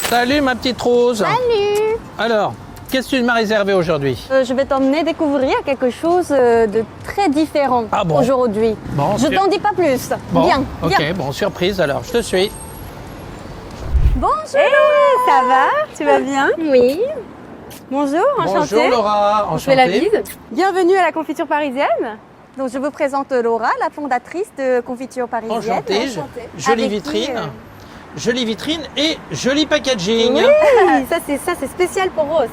Salut ma petite Rose. Salut. Alors, qu'est-ce que tu m'as réservé aujourd'hui? Je vais t'emmener découvrir quelque chose de très différent aujourd'hui. Bon, je t'en dis pas plus. Bon, Viens, ok, viens. bon, surprise alors, je te suis. Bonjour. Ça va? Tu vas bien? Oui. Bonjour, enchantée. Bonjour Laura, Je fais la enchantée. bise. Bienvenue à la confiture parisienne. Donc je vous présente Laura, la fondatrice de Confiture Parisienne. Enchantée. Enchantée. Jolie Avec qui, vitrine. Jolie vitrine et joli packaging. Oui, ça c'est spécial pour Rose.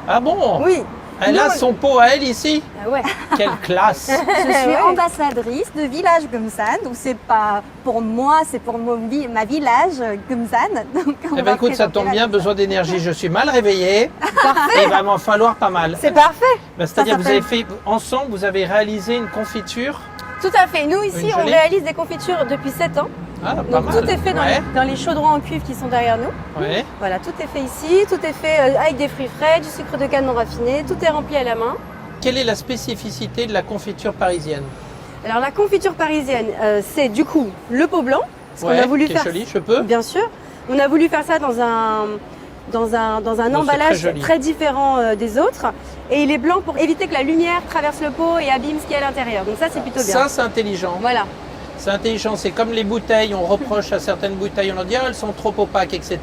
Ah bon? Oui. Elle a Nous, son pot à elle ici? Ah ouais. Quelle classe. Je suis Ouais. ambassadrice de Village Gumsan. Donc c'est pas pour moi, c'est pour ma village Gumsan. Donc on Eh va ben écoute, ça présenter tombe la bien, Gumsan. besoin d'énergie. Je suis mal réveillé. Parfait. Il va m'en falloir pas mal. C'est parfait. Ben, c'est-à-dire Ça vous avez fait ensemble, vous avez réalisé une confiture. Tout à fait. Nous ici, Une on gelée. réalise des confitures depuis 7 ans. Ah, pas Donc mal. tout est fait Ouais, dans les chaudrons en cuivre qui sont derrière nous. ouais. Voilà, tout est fait ici. Tout est fait avec des fruits frais, du sucre de canne non raffiné. Tout est rempli à la main. Quelle est la spécificité de la confiture parisienne? Alors la confiture parisienne, c'est du coup le pot blanc. Parce Ouais, qu'on a voulu qui est faire. joli, je peux? Bien sûr. On a voulu faire ça dans un emballage très joli. très différent des autres. Et il est blanc pour éviter que la lumière traverse le pot et abîme ce qu'il y a à l'intérieur. Donc ça, c'est plutôt bien. Ça, c'est intelligent. Voilà. C'est intelligent. C'est comme les bouteilles. On reproche à certaines bouteilles, on leur dit ah, elles sont trop opaques, etc.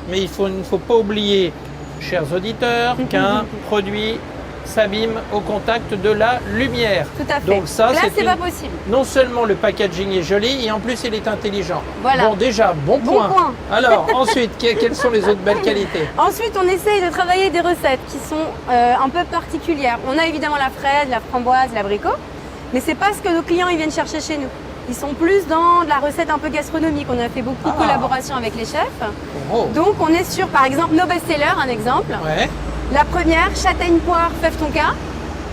Mais il ne faut pas oublier, chers auditeurs, qu'un produit s'abîme au contact de la lumière. Tout à fait. Donc ça, Là, c'est une- pas possible. Non seulement le packaging est joli, et en plus il est intelligent. Voilà. Bon, déjà, bon Bon point. point. Alors, ensuite, quelles sont les autres belles qualités? Ensuite, on essaye de travailler des recettes qui sont un peu particulières. On a évidemment la fraise, la framboise, l'abricot, mais c'est pas ce que nos clients ils viennent chercher chez nous. Ils sont plus dans de la recette un peu gastronomique. On a fait beaucoup de collaborations avec les chefs. Oh, Donc, on est sur, par exemple, nos best-sellers, un exemple. ouais. La première, châtaigne poire fève tonka.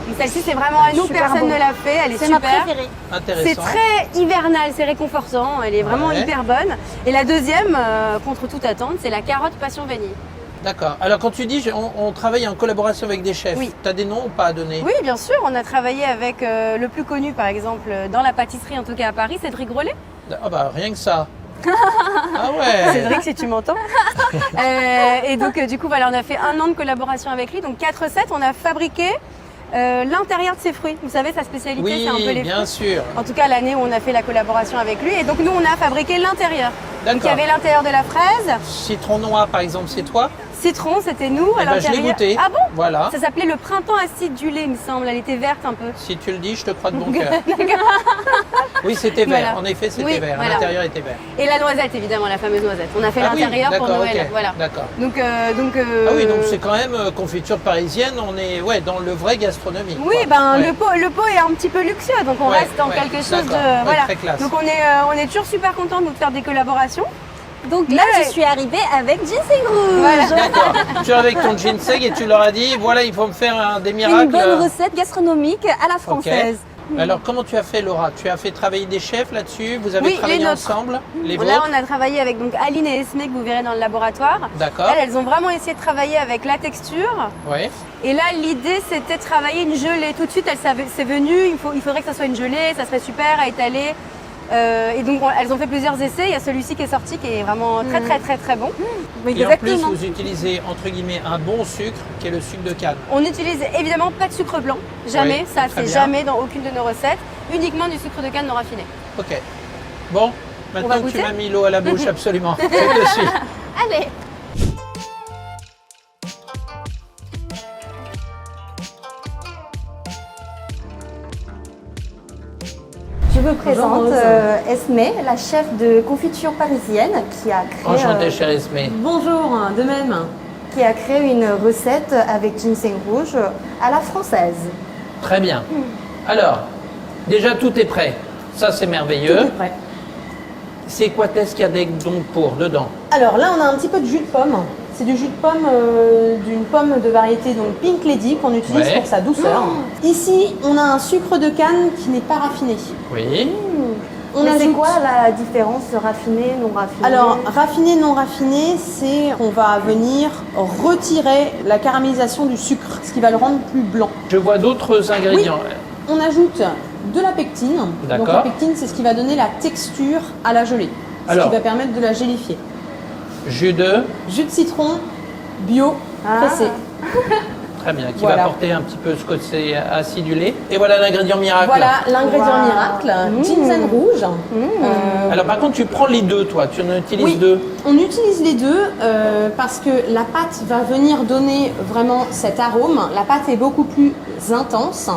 Donc celle-ci, c'est vraiment à nous, Super personne bon. ne l'a fait, elle est C'est ma super. préférée. Intéressant. C'est très hivernal, c'est réconfortant, elle est vraiment Ouais. hyper bonne. Et la deuxième, contre toute attente, c'est la carotte passion vanille. D'accord. Alors, quand tu dis on travaille en collaboration avec des chefs, Oui. tu as des noms ou pas à donner? Oui, bien sûr, on a travaillé avec le plus connu, par exemple, dans la pâtisserie, en tout cas à Paris, Cédric Grolet. Ah bah, rien que ça. Ah ouais. Cédric, si tu m'entends. Et donc, du coup, voilà, on a fait 1 an de collaboration avec lui. Donc, 4 recettes, on a fabriqué l'intérieur de ses fruits. Vous savez, sa spécialité, Oui, c'est un peu les bien fruits. sûr. En tout cas, l'année où on a fait la collaboration avec lui. Et donc, nous, on a fabriqué l'intérieur. Donc, il y D'accord. avait l'intérieur de la fraise. Citron noir, par exemple, c'est toi? Citron, c'était nous à Eh ben, je l'ai l'intérieur. goûté. Ah bon? Voilà. Ça s'appelait le printemps acide du lait, il me semble. Elle était verte un peu. Si tu le dis, je te crois de bon cœur. Oui, c'était vert. Voilà. En effet, c'était Oui, vert. voilà. L'intérieur était vert. Et la noisette, évidemment, la fameuse noisette. On a fait Ah oui, l'intérieur pour d'accord, Noël. ok. Voilà. D'accord. Donc, Ah oui, donc c'est quand même confiture parisienne. On est dans le vrai gastronomie. oui, quoi. ben Ouais. le pot est un petit peu luxueux, donc on Ouais, reste dans ouais, quelque chose d'accord. de Ouais, voilà. très classe. Donc on est toujours super content de nous faire des collaborations. Donc là, Mais- je suis arrivée avec Ginseng Rouge. Voilà. D'accord. Tu es avec ton ginseng et tu leur as dit voilà, il faut me faire des miracles. Une bonne recette gastronomique à la française. Alors, comment tu as fait, Laura? Tu as fait travailler des chefs là-dessus? Vous avez Oui, travaillé les nôtres. ensemble? Les Là, vôtres? on a travaillé avec donc Aline et Esme que vous verrez dans le laboratoire. D'accord. Elles ont vraiment essayé de travailler avec la texture. Ouais. Et là, l'idée, c'était de travailler une gelée. Tout de suite, c'est venu, il faudrait que ça soit une gelée, ça serait super à étaler. Et donc, elles ont fait plusieurs essais. Il y a celui-ci qui est sorti, qui est vraiment très, très, très, très bon. Et en plus, vous utilisez, entre guillemets, un bon sucre, qui est le sucre de canne. On n'utilise évidemment pas de sucre blanc, jamais. Oui, Ça, très c'est bien. jamais dans aucune de nos recettes. Uniquement du sucre de canne non raffiné. Ok. Bon, va maintenant que tu goûter m'as mis l'eau à la bouche, absolument. Je te suis. Allez. Je vous présente Rose. Esme, la chef de confiture parisienne qui a créé, Enchanté, chère Esmé. Bonjour, de même. qui a créé une recette avec ginseng rouge à la française. Très bien. Alors, déjà, tout est prêt. Ça, c'est merveilleux. Prêt. C'est quoi qu'est-ce qu'il y a donc pour dedans? Alors là, on a un petit peu de jus de pomme. C'est du jus de pomme d'une pomme de variété donc Pink Lady qu'on utilise Ouais. pour sa douceur. Ici, on a un sucre de canne qui n'est pas raffiné. Oui. On Mais c'est ajoute- quoi la différence raffiné, non raffiné? Alors, raffiné, non raffiné, c'est qu'on va venir retirer la caramélisation du sucre, ce qui va le rendre plus blanc. Je vois d'autres ingrédients. On ajoute de la pectine. Donc D'accord. la pectine, c'est ce qui va donner la texture à la gelée, ce Alors. qui va permettre de la gélifier. Jus de, Jus de citron bio pressé. très bien, qui Voilà. va apporter un petit peu ce côté acidulé. Et voilà l'ingrédient miracle. Voilà l'ingrédient Wow. miracle, ginseng rouge. Alors par contre, tu prends les deux, toi. Tu en utilises Oui, deux. on utilise les deux parce que la pâte va venir donner vraiment cet arôme. La pâte est beaucoup plus intense.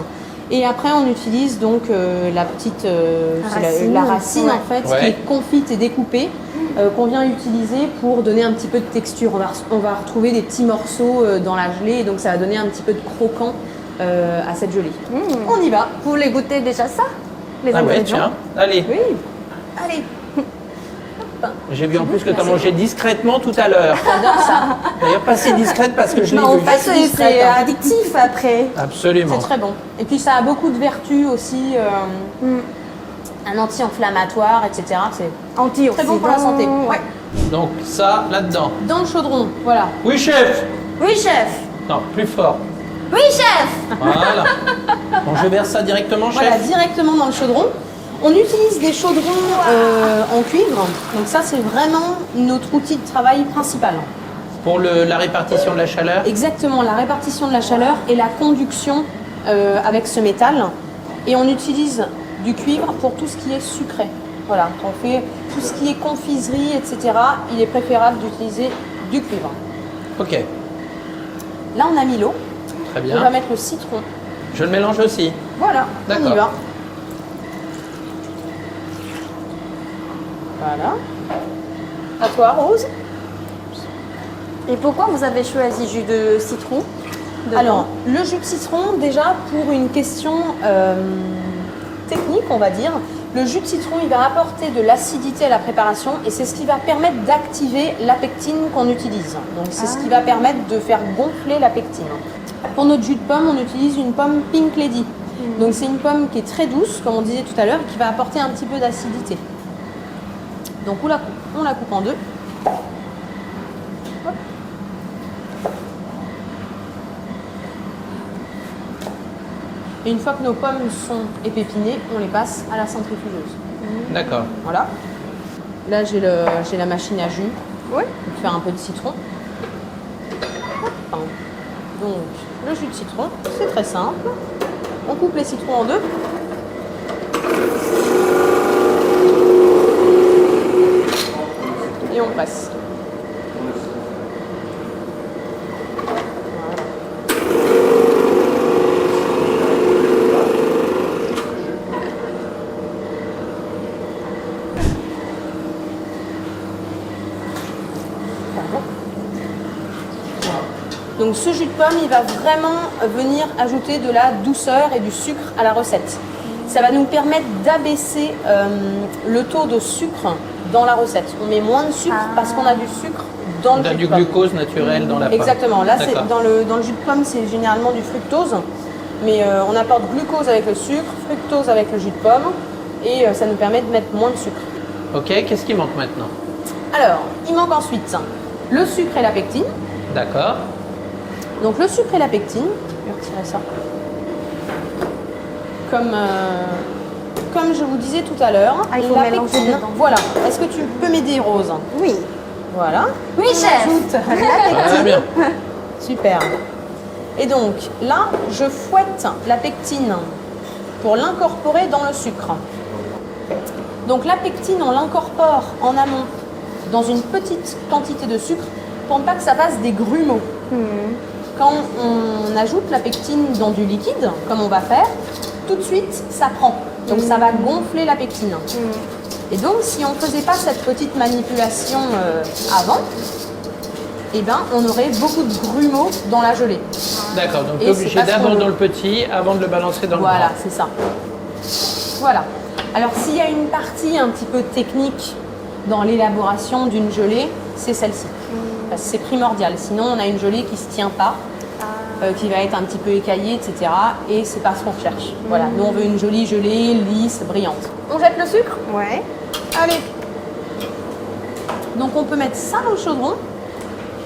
Et après, on utilise donc la petite c'est Racine. la racine Ouais. en fait, Ouais. qui est confite et découpée, qu'on vient utiliser pour donner un petit peu de texture. On va retrouver des petits morceaux dans la gelée, et donc ça va donner un petit peu de croquant à cette gelée. On y va. Vous voulez goûter déjà ça? Les Ah ouais, ingrédients? tiens. Allez. Oui. Allez. J'ai vu en plus que tu as mangé discrètement tout à l'heure. J'adore ça. D'ailleurs, pas si discrète parce que je l'ai Non, en vu. fait, c'est addictif après. Absolument. C'est très bon. Et puis ça a beaucoup de vertus aussi. Un anti-inflammatoire, etc. C'est Antioxydant. très bon pour la santé. Ouais. Donc ça, là-dedans. Dans le chaudron, voilà. Oui, chef. Oui, chef. Non, plus fort. Oui, chef. Voilà. Bon, je verse ça directement, chef. Voilà, directement dans le chaudron. On utilise des chaudrons en cuivre. Donc ça, c'est vraiment notre outil de travail principal. Pour la répartition de la chaleur. Exactement, la répartition de la chaleur et la conduction avec ce métal. Et on utilise du cuivre pour tout ce qui est sucré. Voilà, quand on fait tout ce qui est confiserie, etc., il est préférable d'utiliser du cuivre. Ok, Là, on a mis l'eau. très On va bien. mettre le citron. Je le mélange aussi. Voilà, on y D'accord. va. Voilà. À toi, Rose. Et pourquoi vous avez choisi jus de citron dedans? Alors, le jus de citron, déjà, pour une question technique, on va dire, le jus de citron, il va apporter de l'acidité à la préparation et c'est ce qui va permettre d'activer la pectine qu'on utilise. Donc, c'est ce qui va permettre de faire gonfler la pectine. Pour notre jus de pomme, on utilise une pomme Pink Lady. Donc, c'est une pomme qui est très douce, comme on disait tout à l'heure, qui va apporter un petit peu d'acidité. Donc, on la coupe en deux. Et une fois que nos pommes sont épépinées, on les passe à la centrifugeuse. D'accord. Voilà. Là, j'ai la machine à jus Oui. pour faire un peu de citron. Hop. Donc, le jus de citron, c'est très simple. On coupe les citrons en deux. Et on passe. Donc ce jus de pomme, il va vraiment venir ajouter de la douceur et du sucre à la recette. Ça va nous permettre d'abaisser le taux de sucre dans la recette. On met moins de sucre parce qu'on a du sucre dans le On a jus du de pomme. glucose naturel dans la pomme. Exactement. Là, c'est D'accord. dans le jus de pomme, c'est généralement du fructose. Mais on apporte glucose avec le sucre, fructose avec le jus de pomme. Et ça nous permet de mettre moins de sucre. Ok, qu'est-ce qui manque maintenant? Alors, il manque ensuite le sucre et la pectine. D'accord. Donc le sucre et la pectine, je vais retirer ça. Comme je vous disais tout à l'heure, Ah, il faut la mélanger pectine, dedans. voilà. Est-ce que tu peux m'aider, Rose? Oui. Voilà. Oui, On chef. ajoute la Très pectine. bien. Super. Et donc là, je fouette la pectine pour l'incorporer dans le sucre. Donc la pectine, on l'incorpore en amont dans une petite quantité de sucre pour ne pas que ça fasse des grumeaux. Quand on ajoute la pectine dans du liquide, comme on va faire, tout de suite, ça prend. Donc ça va gonfler la pectine. Et donc, si on ne faisait pas cette petite manipulation avant, eh ben, on aurait beaucoup de grumeaux dans la gelée. D'accord, donc Et tu es obligé c'est pas ce qu'on d'abord veut. dans le petit avant de le balancer dans le Voilà, grand. c'est ça. Voilà. Alors, s'il y a une partie un petit peu technique dans l'élaboration d'une gelée, c'est celle-ci. Parce que c'est primordial. Sinon, on a une gelée qui ne se tient pas, qui va être un petit peu écaillée, etc. Et c'est pas ce qu'on recherche. Voilà. Nous, on veut une jolie gelée, lisse, brillante. On jette le sucre? Ouais. Allez. Donc, on peut mettre ça dans le chaudron.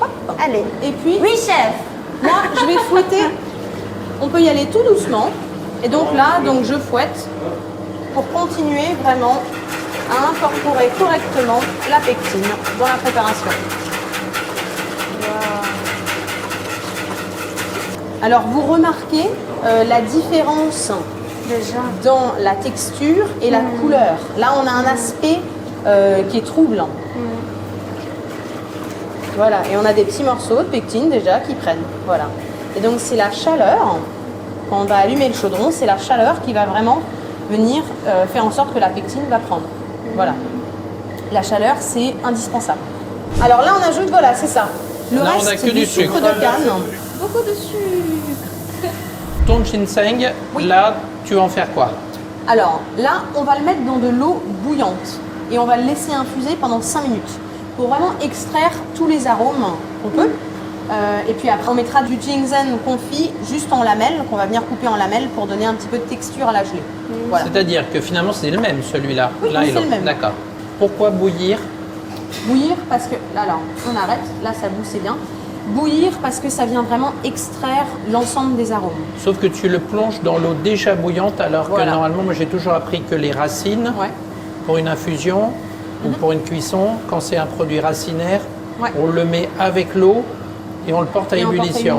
Hop. Allez. Et puis, Oui, chef. là, je vais fouetter. On peut y aller tout doucement. Et donc là, je fouette pour continuer vraiment à incorporer correctement la pectine dans la préparation. Alors vous remarquez la différence Déjà. dans la texture et la couleur. Là, on a un aspect qui est troublant. Voilà, et on a des petits morceaux de pectine déjà qui prennent. Voilà. Et donc c'est la chaleur, quand on va allumer le chaudron, c'est la chaleur qui va vraiment venir faire en sorte que la pectine va prendre. Voilà. La chaleur, c'est indispensable. Alors là, on ajoute, voilà, c'est ça. Le Là, on reste, a que c'est du du sucre sucre. de canne. Beaucoup de sucre. Ton ginseng, Oui. là, tu vas en faire quoi? Alors là, on va le mettre dans de l'eau bouillante et on va le laisser infuser pendant 5 minutes pour vraiment extraire tous les arômes qu'on peut. Et puis après, on mettra du ginseng confit juste en lamelles, qu'on va venir couper en lamelles pour donner un petit peu de texture à la gelée. Voilà. C'est-à-dire que finalement, c'est le même, celui-là. Oui, L'un et c'est l'autre. le même. D'accord. Pourquoi bouillir? Bouillir parce que, alors on arrête, là ça bout, c'est bien. Bouillir parce que ça vient vraiment extraire l'ensemble des arômes. Sauf que tu le plonges dans l'eau déjà bouillante, alors Voilà. que normalement, moi j'ai toujours appris que les racines, Ouais. pour une infusion ou pour une cuisson, quand c'est un produit racinaire, Ouais. on le met avec l'eau et on le porte à Et on porte à ébullition.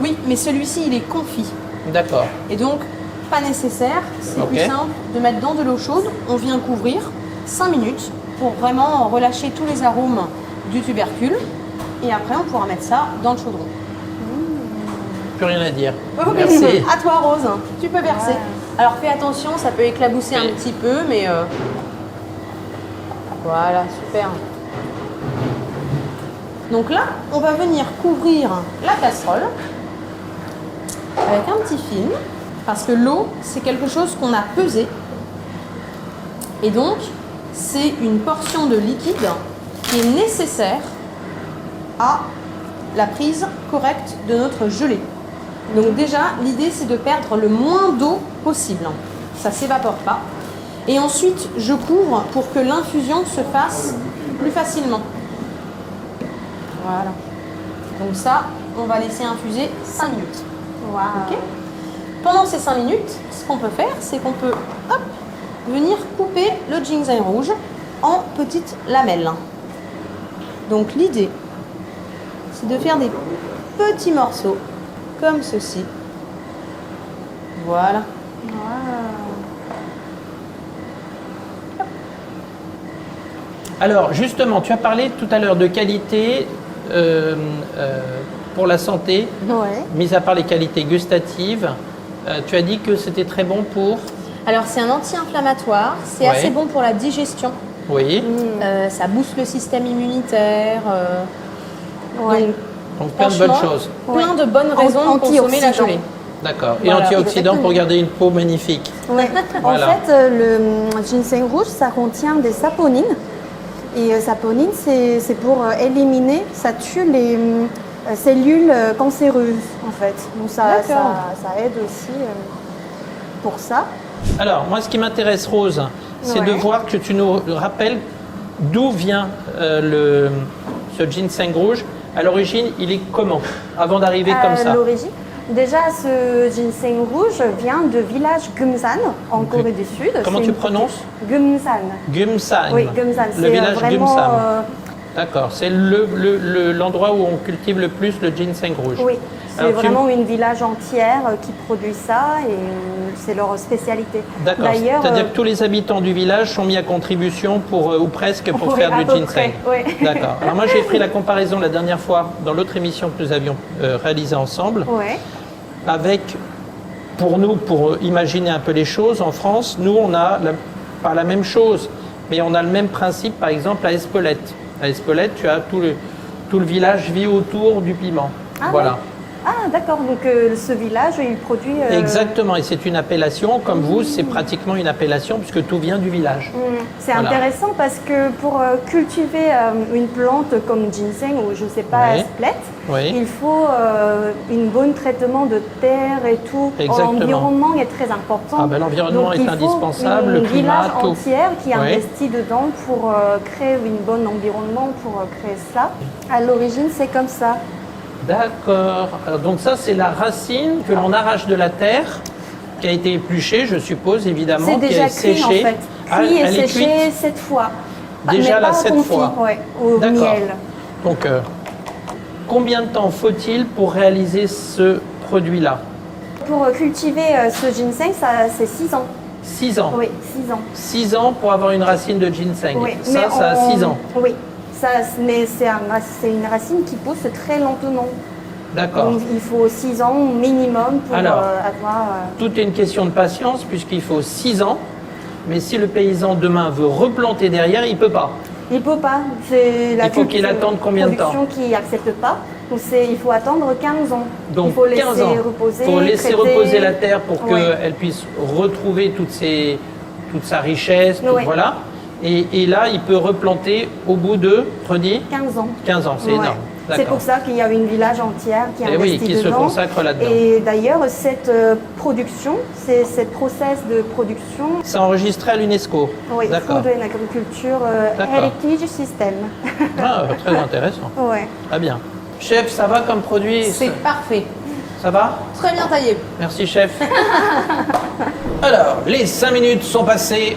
Oui, mais celui-ci il est confit. D'accord. Et donc, pas nécessaire, c'est Ok. plus simple de mettre dans de l'eau chaude. On vient couvrir 5 minutes pour vraiment relâcher tous les arômes du tubercule. Et après, on pourra mettre ça dans le chaudron. Plus rien à dire. Ok. Merci. À toi, Rose. Tu peux verser. Alors, fais attention, ça peut éclabousser un petit peu, mais... Voilà, super. Donc là, on va venir couvrir la casserole avec un petit film, parce que l'eau, c'est quelque chose qu'on a pesé. Et donc, c'est une portion de liquide qui est nécessaire à la prise correcte de notre gelée. Donc déjà, l'idée, c'est de perdre le moins d'eau possible. Ça ne s'évapore pas. Et ensuite, je couvre pour que l'infusion se fasse plus facilement. Voilà. Donc ça, on va laisser infuser 5 minutes. Ok. Pendant ces 5 minutes, ce qu'on peut faire, c'est qu'on peut hop, venir couper le ginseng rouge en petites lamelles. Donc l'idée, c'est de faire des petits morceaux comme ceci. Voilà. Alors, justement, tu as parlé tout à l'heure de qualité pour la santé, Ouais. mis à part les qualités gustatives. Tu as dit que c'était très bon pour... Alors c'est un anti-inflammatoire, c'est Ouais. assez bon pour la digestion. Oui, Ça booste le système immunitaire. Ouais. Donc, donc plein de bonnes franchement, choses. plein de bonnes raisons de consommer la Antioxydants. gelée. D'accord. Et Voilà, antioxydants pour exactement. garder une peau magnifique. Ouais. Voilà. En fait, le ginseng rouge, ça contient des saponines. Et saponine, c'est pour éliminer, ça tue les cellules cancéreuses, en fait. Donc ça aide aussi pour ça. Alors, moi, ce qui m'intéresse, Rose, c'est de Ouais. voir que tu nous rappelles d'où vient ce ginseng rouge. À l'origine, il est comment? Avant d'arriver comme ça. L'origine. Déjà, ce ginseng rouge vient du village Gumsan, en Corée du Sud. Comment C'est tu une prononces? Gumsan. Gumsan. Oui, Gumsan. Le C'est village vraiment, Gumsan. D'accord. C'est l'endroit où on cultive le plus le ginseng rouge. oui, c'est Alors, tu- vraiment une village entière qui produit ça et c'est leur spécialité. D'accord. D'ailleurs, C'est-à-dire que tous les habitants du village sont mis à contribution pour, ou presque pour oui, faire à du peu ginseng. près, oui. D'accord. Alors moi j'ai pris la comparaison la dernière fois dans l'autre émission que nous avions réalisée ensemble ouais. avec, pour nous, pour imaginer un peu les choses, en France, nous on a pas la même chose, mais on a le même principe par exemple à Espelette. À Espelette, tu as tout le village vit autour du piment. Ah voilà. Ah, d'accord. Donc, ce village, il produit. Exactement, et c'est une appellation, comme vous, c'est pratiquement une appellation puisque tout vient du village. C'est Voilà. intéressant parce que pour cultiver une plante comme ginseng ou je ne sais pas, Oui. Splet, Oui. il faut un bon traitement de terre et tout. Exactement. L'environnement est très important. Ah ben, l'environnement Donc, est il faut indispensable, le un climat, village tout. entière qui Oui. investit dedans pour créer un bon environnement, pour créer ça. À l'origine, c'est comme ça. D'accord. Alors, donc ça, c'est la racine que l'on arrache de la terre, qui a été épluchée, je suppose, évidemment, C'est qui déjà est cuit séchée. en fait. Ah, Cuit et elle est séché cuite 7 fois. Déjà Mais là, pas 7 confit, fois. ouais, au D'accord. miel. Donc, combien de temps faut-il pour réaliser ce produit-là? Pour cultiver ce ginseng, c'est 6 ans. 6 ans. Oui, 6 ans. 6 ans pour avoir une racine de ginseng. Oui, Ça a 6 ans. Oui, mais c'est une racine qui pousse très lentement. D'accord. Donc il faut 6 ans minimum pour Alors, avoir... Tout est une question de patience puisqu'il faut 6 ans. Mais si le paysan demain veut replanter derrière, il ne peut pas. Il ne peut pas. C'est la Il faut qu'il attende combien de temps? production qui n'accepte pas. Donc il faut attendre 15 ans. Donc il faut laisser 15 ans. reposer. Il faut laisser traiter. reposer la terre pour Ouais. qu'elle puisse retrouver toute sa richesse. Ouais. Voilà. Et là, il peut replanter au bout de, redis, 15 ans. 15 ans. C'est Ouais. énorme. C'est D'accord. pour ça qu'il y a une village entière qui Eh oui, investit qui se dedans. consacre là-dedans. Et d'ailleurs, cette production, cette process de production, C'est enregistré à l'UNESCO. oui, D'accord. Food and Agriculture D'accord. Heritage System. Ah, très intéressant. Ouais. Très bien. Chef, ça va comme produit? C'est parfait. Ça va? Très bien taillé. Merci, chef. Alors, les 5 minutes sont passées.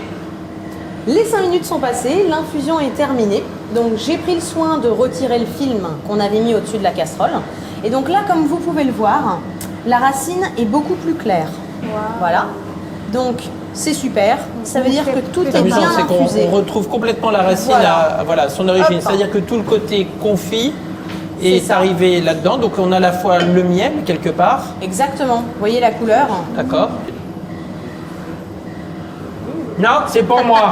Les 5 minutes sont passées, l'infusion est terminée. Donc j'ai pris le soin de retirer le film qu'on avait mis au-dessus de la casserole. Et donc là, comme vous pouvez le voir, la racine est beaucoup plus claire. Wow. Voilà. Donc c'est super. Ça veut dire que tout C'est est amusant, bien c'est infusé. qu'on retrouve complètement la racine Voilà. à son origine. Hop. C'est-à-dire que tout le côté confit est C'est ça. arrivé là-dedans. Donc on a à la fois le miel quelque part. Exactement. Vous voyez la couleur? D'accord. Non, c'est pour moi.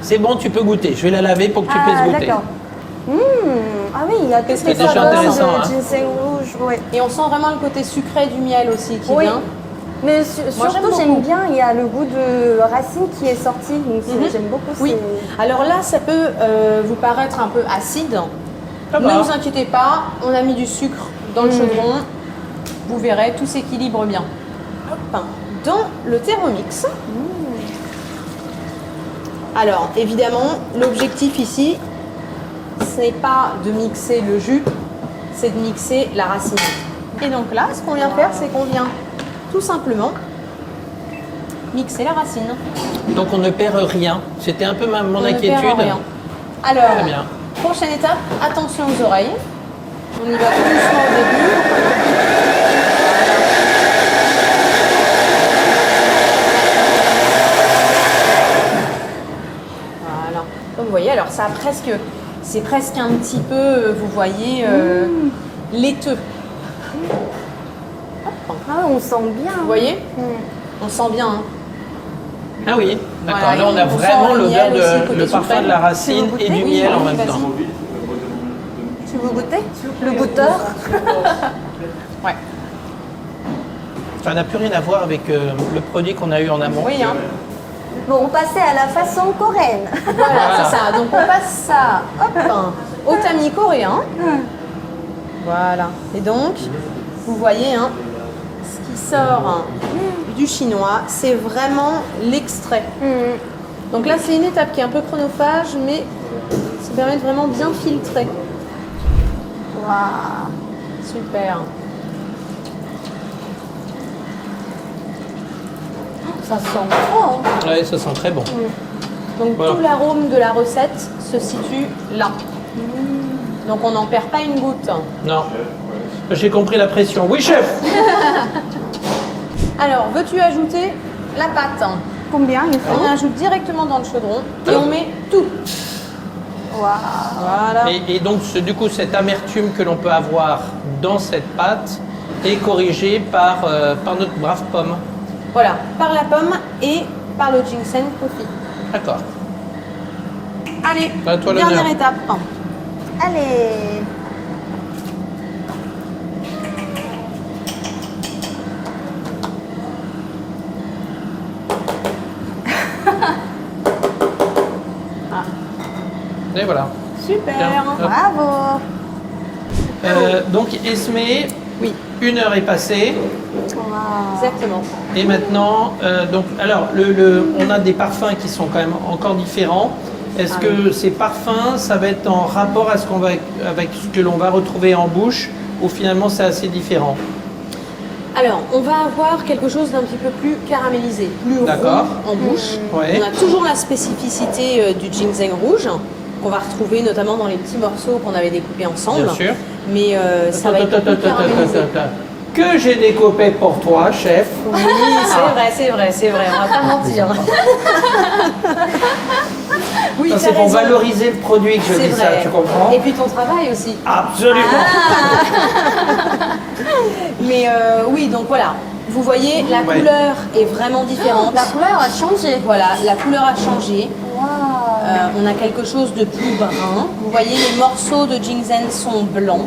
C'est bon, tu peux goûter. Je vais la laver pour que tu puisses goûter. D'accord. Ah oui, il y a toutes Qu'est-ce les que c'est déjà saveurs intéressant, hein. de ginseng rouge. Ouais. Et on sent vraiment le côté sucré du miel aussi qui Oui. vient. Mais Moi, surtout, j'aime j'aime beaucoup. bien, il y a le goût de racine qui est sorti. Donc j'aime beaucoup. Oui. c'est- Alors là, ça peut vous paraître un peu acide. Ça Ne va. vous inquiétez pas, on a mis du sucre dans le chaudron. Vous verrez, tout s'équilibre bien. Hop. Dans le Thermomix. Alors, évidemment, l'objectif ici, ce n'est pas de mixer le jus, c'est de mixer la racine. Et donc là, ce qu'on vient faire, c'est qu'on vient tout simplement mixer la racine. Donc on ne perd rien. C'était un peu mon On ne inquiétude. perd rien. Alors, Très bien. prochaine étape, attention aux oreilles. On y va tout doucement au début. Voilà. Comme vous voyez, alors ça a presque, c'est presque un petit peu, vous voyez, laiteux. Hop. Ah, on sent bien. Vous voyez, on sent bien. Hein. Ah oui, d'accord. Voilà, Là, on a on vraiment sent le l'odeur miel aussi, le côté le parfum sucré. de la racine Tu veux et du goûter? miel en Oui, même vas-y. temps. Tu veux goûter? Le goûteur? Ouais. Ça n'a plus rien à voir avec le produit qu'on a eu en amont. Oui, hein. Bon, on passait à la façon coréenne. Voilà, c'est ça. Donc on passe ça, hop, au tamis coréen. Voilà. Et donc, vous voyez, hein, ce qui sort du chinois, c'est vraiment l'extrait. Donc là, c'est une étape qui est un peu chronophage, mais ça permet de vraiment bien filtrer. Waouh. Super. Ça sent. Oh. Oui, ça sent très bon. Donc Voilà. tout l'arôme de la recette se situe là. Donc on n'en perd pas une goutte. Non. J'ai compris la pression. Oui, chef. Alors, veux-tu ajouter la pâte? Combien il faut? On ajoute directement dans le chaudron et on met tout. Waouh. Voilà. Et donc, du coup, cette amertume que l'on peut avoir dans cette pâte est corrigée par notre brave pomme. Voilà, par la pomme et par le ginseng coffee. D'accord. Allez, À toi dernière l'honneur. étape. Allez. Et voilà. Super. Tiens, hop. Bravo. Donc, Esmé, Oui, 1 heure est passée. Waouh. exactement. Et maintenant, alors, on a des parfums qui sont quand même encore différents. Est-ce que ces parfums, ça va être en rapport à avec ce que l'on va retrouver en bouche, ou finalement c'est assez différent? Alors, on va avoir quelque chose d'un petit peu plus caramélisé, plus rond D'accord. en bouche. Ouais. On a toujours la spécificité du ginseng rouge, qu'on va retrouver notamment dans les petits morceaux qu'on avait découpés ensemble. Bien sûr. Mais ça va être plus caramélisé. Que j'ai découpé pour toi, chef. Oui, c'est vrai, on va pas mentir. Oui, Ça, t'as c'est pour raison. valoriser le produit que je C'est dis ça, vrai. tu comprends? Et puis ton travail aussi. Absolument. Mais oui, donc voilà. Vous voyez, la Ouais. couleur est vraiment différente. La couleur a changé. Voilà, la couleur a changé. On a quelque chose de plus brun. Vous voyez, les morceaux de ginseng sont blancs.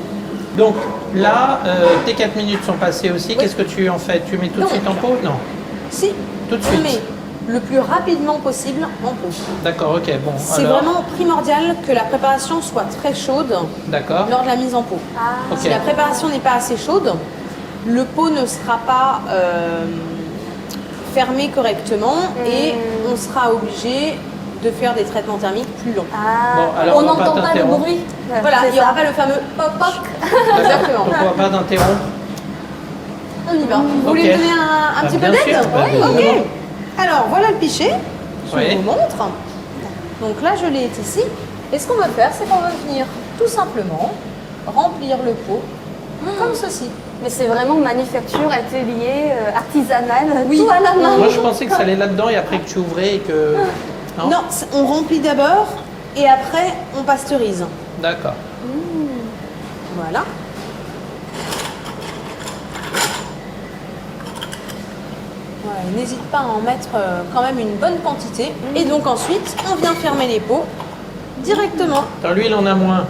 Donc là, tes 4 minutes sont passées aussi. Qu'est-ce que tu en fais? Tu mets tout de Non. suite en pot? Non. Si, Tout de on suite. met le plus rapidement possible en pot. D'accord, ok, bon. C'est alors, vraiment primordial que la préparation soit très chaude D'accord. lors de la mise en pot. Ok. Si la préparation n'est pas assez chaude, le pot ne sera pas fermé correctement et on sera obligé de faire des traitements thermiques plus longs. Bon, alors, on on va n'entend pas pas le t'interrompre. bruit. Voilà, C'est il n'y aura ça. pas le fameux pop-pop. Exactement. Donc on va pas t'interrompre. On y va. Vous voulez Ok. me donner un Bah, petit peu bien sûr, d'aide bah, Oui, évidemment. ok. Alors, voilà le pichet. Je Oui. vous montre. Donc là, je l'ai ici. Et ce qu'on va faire, c'est qu'on va venir tout simplement remplir le pot comme ceci. Mais c'est vraiment manufacture, atelier, artisanal, Oui. tout à la main. Moi, je pensais que ça allait là-dedans et après que tu ouvrais et que. Non, on remplit d'abord et après, on pasteurise. D'accord. Voilà. Voilà, et n'hésite pas à en mettre quand même une bonne quantité. Et donc ensuite, on vient fermer les pots directement. Dans l'huile, on a moins.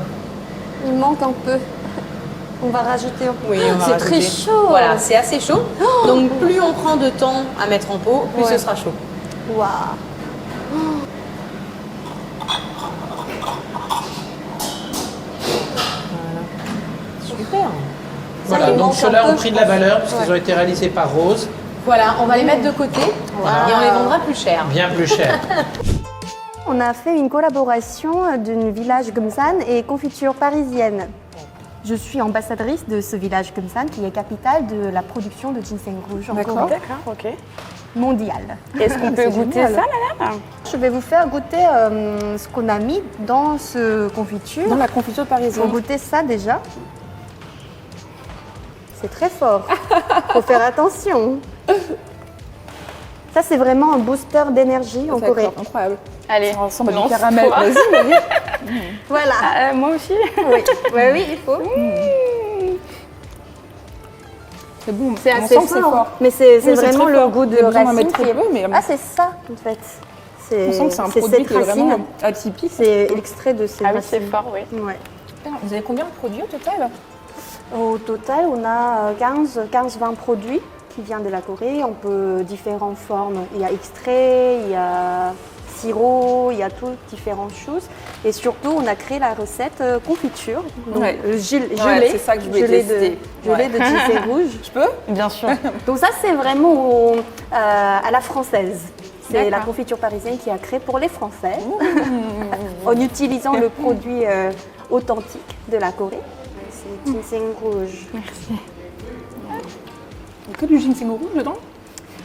Il manque un peu. On va rajouter un peu. Oui, on va C'est très rajouter. chaud. Voilà, c'est assez chaud. Donc plus on prend de temps à mettre en pot, plus Ouais. ce sera chaud. Waouh. Super. Voilà, il donc manque ceux-là un peu, ont pris de je la pense. valeur parce qu'ils ont été réalisés par Rose. Voilà, on va les mettre de côté et on les vendra plus cher. Bien plus cher. On a fait une collaboration d'une village Gumsan et confiture parisienne. Je suis ambassadrice de ce village Gumsan qui est capitale de la production de ginseng rouge en Corée D'accord, ok. mondiale. Est-ce qu'on peut goûter ça, là Je vais vous faire goûter ce qu'on a mis dans ce confiture. Dans la confiture Faut parisienne. goûter ça déjà. C'est très fort. Faut faire attention. Ça, c'est vraiment un booster d'énergie en Corée. D'accord, incroyable. Allez, Ça ressemble à du lance-toi. caramel. Vas-y, vas-y. Voilà. Moi aussi. Oui, oui, il faut. C'est bon. C'est on assez sent que c'est fort. fort. Mais c'est Oui, c'est vraiment très le fort. goût de Il y a besoin d'en racine. mettre très peu, mais Ah, c'est ça, en fait. on sent que c'est un produit cette qui est racine. vraiment atypique. C'est l'extrait de ces Ah oui, c'est racines. fort, oui. Ouais. Vous avez combien de produits au total? Au total, on a 15-20 produits qui viennent de la Corée. On peut différentes formes. Il y a extrait, il y a sirop, il y a toutes différentes choses. Et surtout, on a créé la recette confiture. Donc, Ouais. gelée. c'est ça que je voulais gelée tester. gelée de ginseng rouge. Je peux? Bien sûr. Donc ça, c'est vraiment à la française. C'est la D'accord. confiture parisienne qui a créé pour les Français, en utilisant le produit authentique de la Corée. C'est ginseng rouge. Il y a que du ginseng rouge dedans?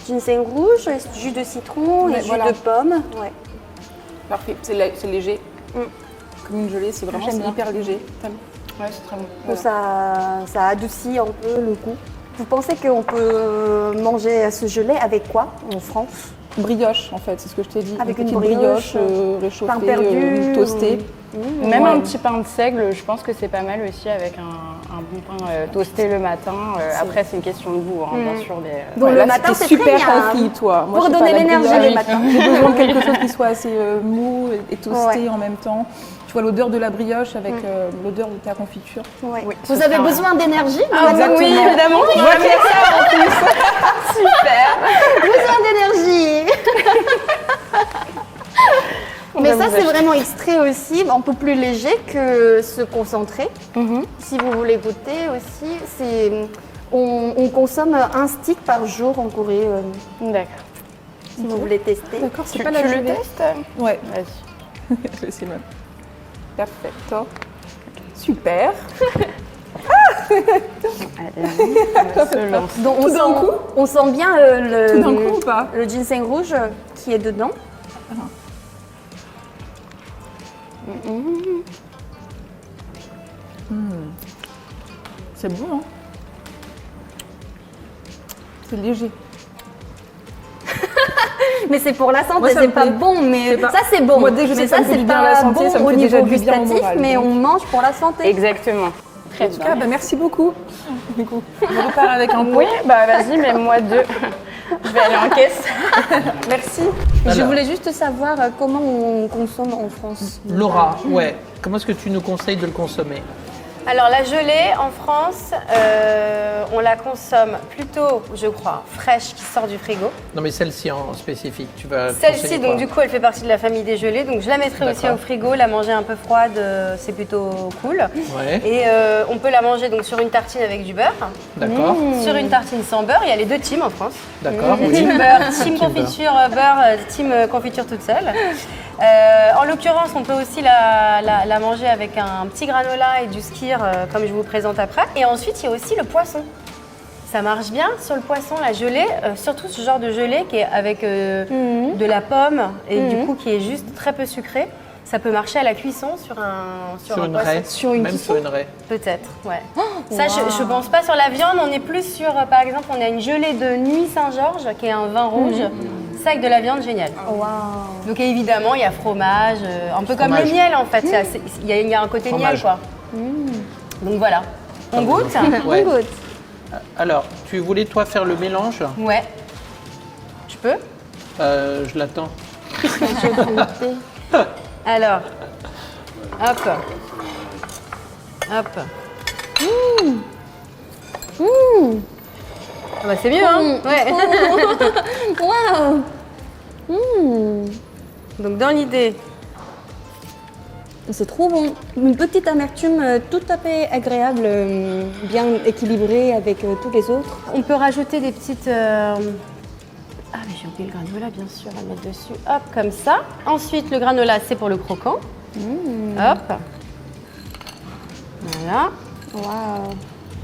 Ginseng rouge, jus de citron Ouais, et jus voilà. de pomme. Ouais. Parfait, c'est léger. Comme une gelée, c'est vraiment J'aime bien. hyper léger. Ouais, c'est très bon. Donc ça adoucit un peu le goût. Vous pensez qu'on peut manger ce gelé avec quoi en France? Brioche, en fait, c'est ce que je t'ai dit. Avec une une petite brioche, réchauffée, pain perdu, toastée. Même Ouais. un petit pain de seigle, je pense que c'est pas mal aussi avec un bon pain toasté le matin. Après, c'est une question de goût, hein, bien sûr. Mais, Donc Ouais, le là, matin, c'était c'est très super bien. healthy, toi. Moi, Pour je sais donner pas, la l'énergie brioche, le matin. J'ai besoin de quelque chose qui soit assez mou et toasté Ouais. en même temps. Tu vois l'odeur de la brioche avec l'odeur de ta confiture. Ouais. Oui, Vous ce avez sera besoin d'énergie? Exactement. Oui, évidemment. Besoin d'énergie. Mais ça, c'est vraiment extrait aussi, un peu plus léger que ce concentré. Si vous voulez goûter aussi, on consomme un stick par jour en Corée. D'accord. Si vous voulez tester. D'accord, c'est Tu, pas la tu le gelée. testes? Ouais, Vas-y. je vais essayer même. Perfecto. Super. Allez, on se lance. Donc Tout d'un coup on sent bien Tout d'un coup ou pas? le ginseng rouge qui est dedans. C'est bon, hein? C'est léger. Mais c'est pour la santé, Moi, ça c'est me pas plaît. bon, mais C'est pas- ça c'est bon. Moi, dès que je sais mais que ça me fait c'est du bien à la pas santé, ça me bon fait au déjà niveau du bien au gustatif, moral, mais donc. on mange pour la santé. Exactement. En tout cas, bah, merci beaucoup. Du coup, je repars avec un pot. Oui, bah vas-y, même moi deux. Je vais aller en caisse. Merci. Je Alors. voulais juste savoir comment on consomme en France. Laura, ouais. Comment est-ce que tu nous conseilles de le consommer? Alors la gelée en France, on la consomme plutôt, je crois, fraîche qui sort du frigo. Non, mais celle-ci en spécifique, tu vas. Celle-ci, conseiller donc quoi? du coup, elle fait partie de la famille des gelées, donc je la mettrai aussi D'accord. au frigo. La manger un peu froide, c'est plutôt cool. Ouais, Et on peut la manger donc sur une tartine avec du beurre, d'accord, sur une tartine sans beurre. Il y a les deux teams en France. d'accord, oui. Team beurre, team Team beurre. confiture beurre, team confiture toute seule. En l'occurrence, on peut aussi la manger avec un petit granola et du skyr, comme je vous présente après. Et ensuite, il y a aussi le poisson. Ça marche bien sur le poisson, la gelée, surtout ce genre de gelée qui est avec de la pomme et du coup qui est juste très peu sucré. Ça peut marcher à la cuisson sur un Une poisson. raie, Sur une même cuisson sur une raie. Peut-être, ouais. Ça, je pense pas sur la viande. On est plus sur, par exemple, on a une gelée de Nuit Saint-Georges, qui est un vin rouge. Ça, avec de la viande, génial. Waouh. Donc évidemment, il y a fromage, un peu comme le Fromage. miel en fait. Il y a un côté Fromage. miel, quoi. Donc voilà. On goûte? Ouais. On goûte. Alors, tu voulais toi faire le mélange? Ouais. Tu peux? Je l'attends. Alors, hop. Hop. Ah bah c'est mieux, hein? Ouais. Waouh. Donc dans l'idée, C'est trop bon. Une petite amertume tout à fait agréable, bien équilibrée avec tous les autres. on peut rajouter des petites... Ah mais j'ai oublié le granola, bien sûr, à mettre dessus. Hop, comme ça. Ensuite, le granola, c'est pour le croquant. Hop. Voilà. Waouh.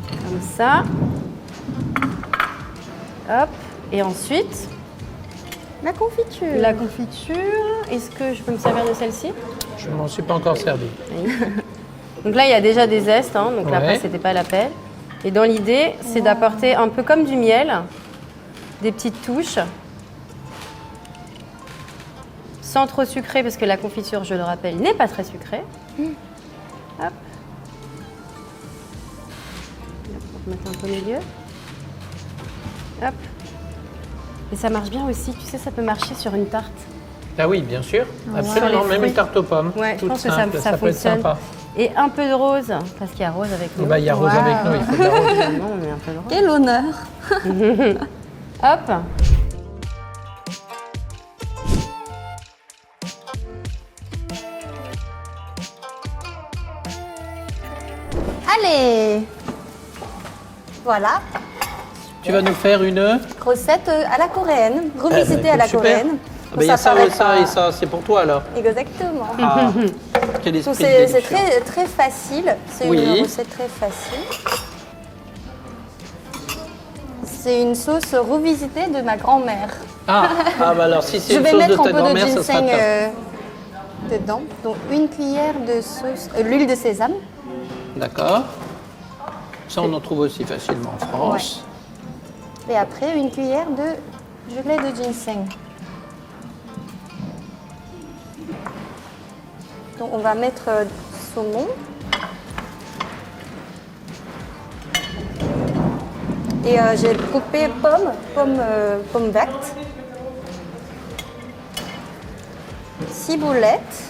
Comme ça. Hop. Et ensuite, La confiture. la confiture. Est-ce que je peux me servir de celle-ci? Je ne m'en suis pas encore servi. Donc là, il y a déjà des zestes, hein, donc là, Ouais. après, c'était pas la peine. Et dans l'idée, c'est d'apporter un peu comme du miel, des petites touches. Sans trop sucré, parce que la confiture, je le rappelle, n'est pas très sucrée. Hop. On va mettre un peu au milieu. Hop. Et ça marche bien aussi, tu sais, ça peut marcher sur une tarte. Ah oui, bien sûr, absolument, Sur les même fruits. une tarte aux pommes. Ouais, je toute pense que simple, ça peut être fonctionne. sympa. Et un peu de rose, parce qu'il y a rose avec Eh nous. ben, il y a rose Wow. avec nous, il faut de la rose. Évidemment, on met un peu de rose. Quel honneur. Hop. Allez. Voilà. Tu vas nous faire une... Recette à la coréenne. Revisitée à la super. coréenne. Ah ben, il y a ça, paraît ça pas- et ça, c'est pour toi alors. Exactement. Ah, quel Donc, esprit C'est délicieux. très, très facile. C'est Oui. une recette très facile. C'est une sauce revisitée de ma grand-mère. Ah, bah alors si c'est Je une vais sauce de mettre un ta peu de grand-mère, ça sera ginseng top. dedans. Donc une cuillère de sauce, l'huile de sésame. D'accord. Ça, on en trouve aussi facilement en France. Et après une cuillère de gelée de ginseng. Donc on va mettre saumon. Et j'ai coupé pomme verte. Ciboulette.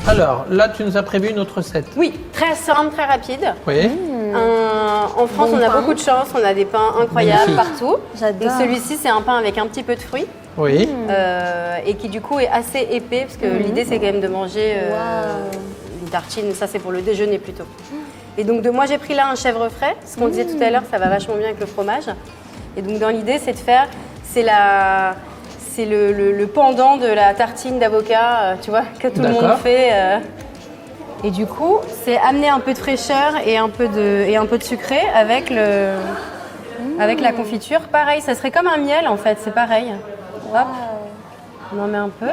Alors, là, tu nous as prévu une autre recette. Oui, très simple, très rapide. Oui. En France, Bon on a pain. beaucoup de chance, on a des pains incroyables Magnifique. partout. J'adore. Donc celui-ci, c'est un pain avec un petit peu de fruits Oui. et qui du coup est assez épais parce que l'idée, c'est quand même de manger Waouh. une tartine. Ça, c'est pour le déjeuner plutôt. Et donc, moi, j'ai pris là un chèvre frais. Ce qu'on disait tout à l'heure, ça va vachement bien avec le fromage. Et donc, dans l'idée, c'est de faire, c'est le pendant de la tartine d'avocat, tu vois, que tout le monde D'accord. fait. Et du coup, c'est amener un peu de fraîcheur et un peu de sucré avec avec la confiture. Pareil, ça serait comme un miel en fait, c'est pareil. Hop, on en met un peu.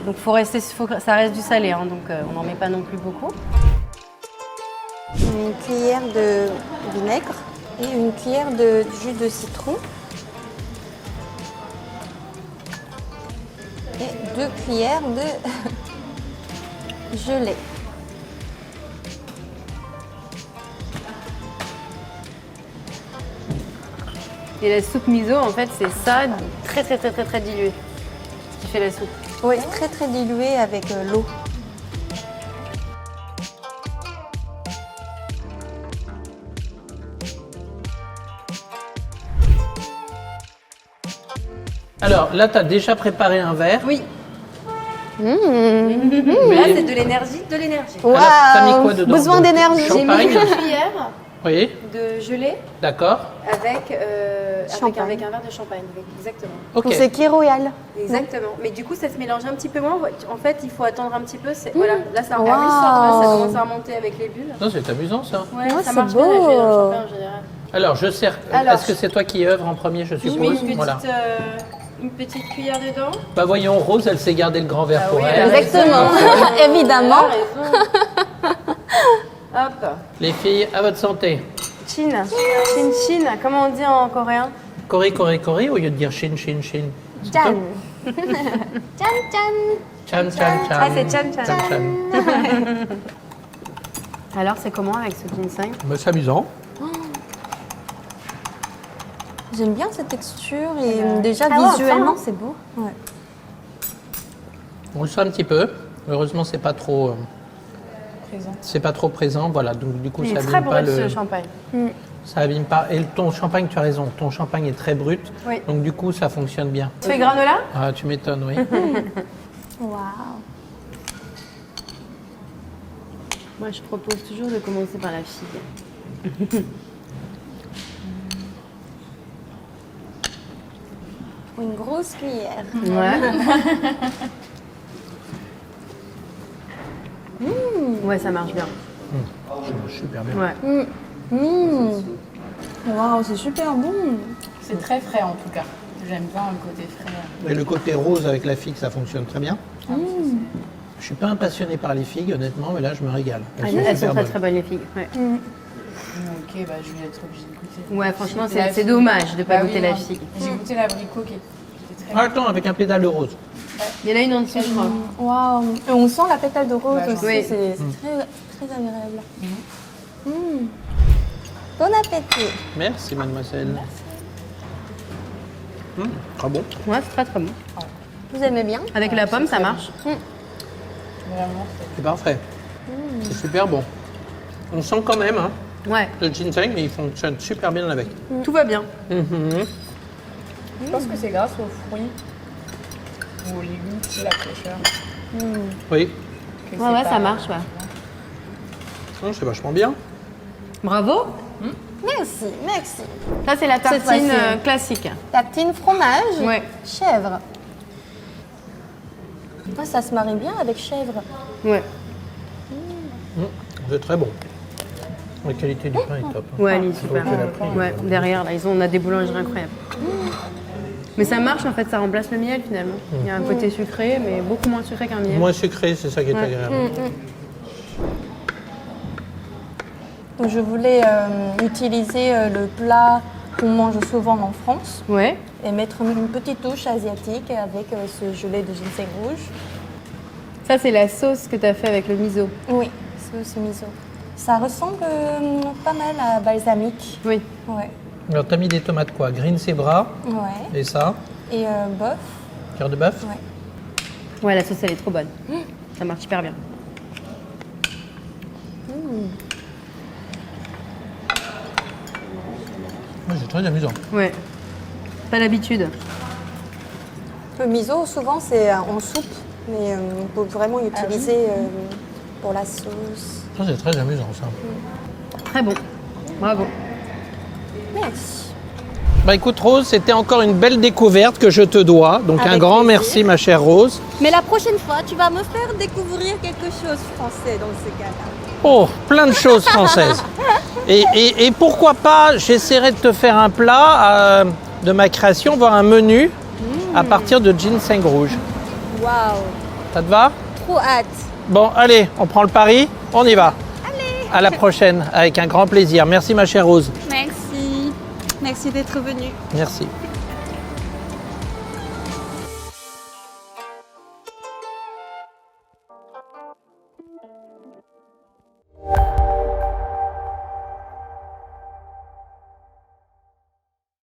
Donc faut que ça reste du salé, hein, donc on n'en met pas non plus beaucoup. Une cuillère de vinaigre et une cuillère de jus de citron. Et 2 cuillères de gelée. Et la soupe miso, en fait, c'est ça, très dilué, qui fait la soupe. Oui, très dilué avec l'eau. Alors là, tu as déjà préparé un verre. Oui. Là, c'est de l'énergie, de l'énergie. Alors, t'as mis quoi dedans? Besoin Donc, d'énergie. J'ai mis Champagne. une cuillère Oui, de gelée d'accord. avec Champagne. un verre de champagne. Exactement. Ok. C'est qui royal. Exactement. Mais du coup, ça se mélange un petit peu moins. En fait, il faut attendre un petit peu. Voilà, là, ça Wow. ça commence à remonter avec les bulles. Non, c'est amusant ça. Ouais, Ouais, ça c'est marche bien la beau. gelée dans le champagne en général. Alors, je sers. Alors, Est-ce que c'est toi qui œuvre en premier, je Je mets suppose? une petite, Voilà. une petite cuillère dedans. Bah voyons, Rose, elle s'est gardé le grand verre Ah pour oui, elle. Exactement. Évidemment. Hop. Les filles, à votre santé. Chin. Chin chin. Comment on dit en coréen? Corée, Corée, Corée, au lieu de dire Shin, Shin, Shin. C'est Chan. top. Chan, chan. Chan, chan, chan. Ah, c'est chan, chan. Chan, chan. Alors, c'est comment avec ce ginseng? Bah, c'est amusant. J'aime bien cette texture et déjà Ah ouais, visuellement enfin. c'est beau. Ouais. On le sent un petit peu. Heureusement, c'est pas trop. Présent. C'est pas trop présent, voilà. Donc du coup, Il ça est très abîme pas brut le. ce champagne. Ça abîme pas. Et ton champagne, tu as raison. Ton champagne est très brut. Oui. Donc du coup, ça fonctionne bien. Tu fais granola? Ah, tu m'étonnes, oui. Waouh. Moi, je propose toujours de commencer par la figue. Une grosse cuillère. Ouais. Ouais, ça marche bien. Super bien. Ouais. Waouh, c'est super bon. C'est très frais en tout cas. J'aime bien le côté frais. Et le côté rose avec la figue, ça fonctionne très bien. Je suis pas un passionné par les figues, honnêtement, mais là, je me régale. Elles sont sont super très bonnes. très bonnes les figues. Ouais, Ok, bah je vais être obligée de goûter. ouais franchement, La c'est figue. dommage de ne pas Bah goûter oui, la non. figue. J'ai goûté l'abricot qui était très Ah, attends, avec un pétale de rose. Il y en a une en dessous, je crois. Waouh. Et on sent la pétale de rose Ouais, aussi. oui. C'est très agréable. Bon appétit. Merci, mademoiselle. Très bon. Ouais, c'est très très bon. Vous aimez bien? Avec la pomme, ça marche. vraiment. C'est parfait. C'est super bon. On sent quand même hein, Ouais, le ginseng, mais il fonctionne super bien avec. tout va bien. Je pense que c'est grâce aux fruits ou aux légumes, c'est la fraîcheur. Oui. que Ouais, c'est ouais, pas- ça marche, ouais. Non, c'est vachement bien. Bravo. Merci, merci. Ça, c'est la tartine fois-ci. classique. Tartine fromage, Ouais. chèvre. Ah, ça se marie bien avec chèvre. Ouais. C'est très bon. La qualité du pain est top. Ouais, elle est super. Donc, elle a pris. Ouais, derrière, là, on a des boulangeries incroyables. Mais ça marche, en fait, ça remplace le miel, finalement. Il y a un côté sucré, mais beaucoup moins sucré qu'un miel. Moins sucré, c'est ça qui est agréable. Donc, je voulais utiliser le plat qu'on mange souvent en France Ouais. et mettre une petite touche asiatique avec ce gelé de ginseng rouge. Ça, c'est la sauce que tu as fait avec le miso. Oui, sauce miso. Ça ressemble pas mal à balsamique. Oui. Ouais. Alors, tu as mis des tomates quoi? Green Zebra Ouais. et ça? Et bœuf. Cœur de bœuf? Ouais. Ouais, la sauce, elle est trop bonne. Ça marche super bien. Ouais, c'est très amusant. Ouais. Pas l'habitude. Le miso, souvent, c'est en soupe, mais on peut vraiment l'utiliser pour la sauce. Ça, c'est très amusant, ça. Très bon. Bravo. Merci. Bah écoute, Rose, c'était encore une belle découverte que je te dois. Donc, un Avec grand plaisir. merci, ma chère Rose. Mais la prochaine fois, tu vas me faire découvrir quelque chose français dans ce cas-là. Oh, plein de choses françaises. Et pourquoi pas, j'essaierai de te faire un plat de ma création, voire un menu à partir de ginseng rouge. Waouh, Ça te va? trop hâte. Bon, allez, on prend le pari, on y va. Allez. À la prochaine, avec un grand plaisir. Merci ma chère Rose. Merci. Merci d'être venue. Merci.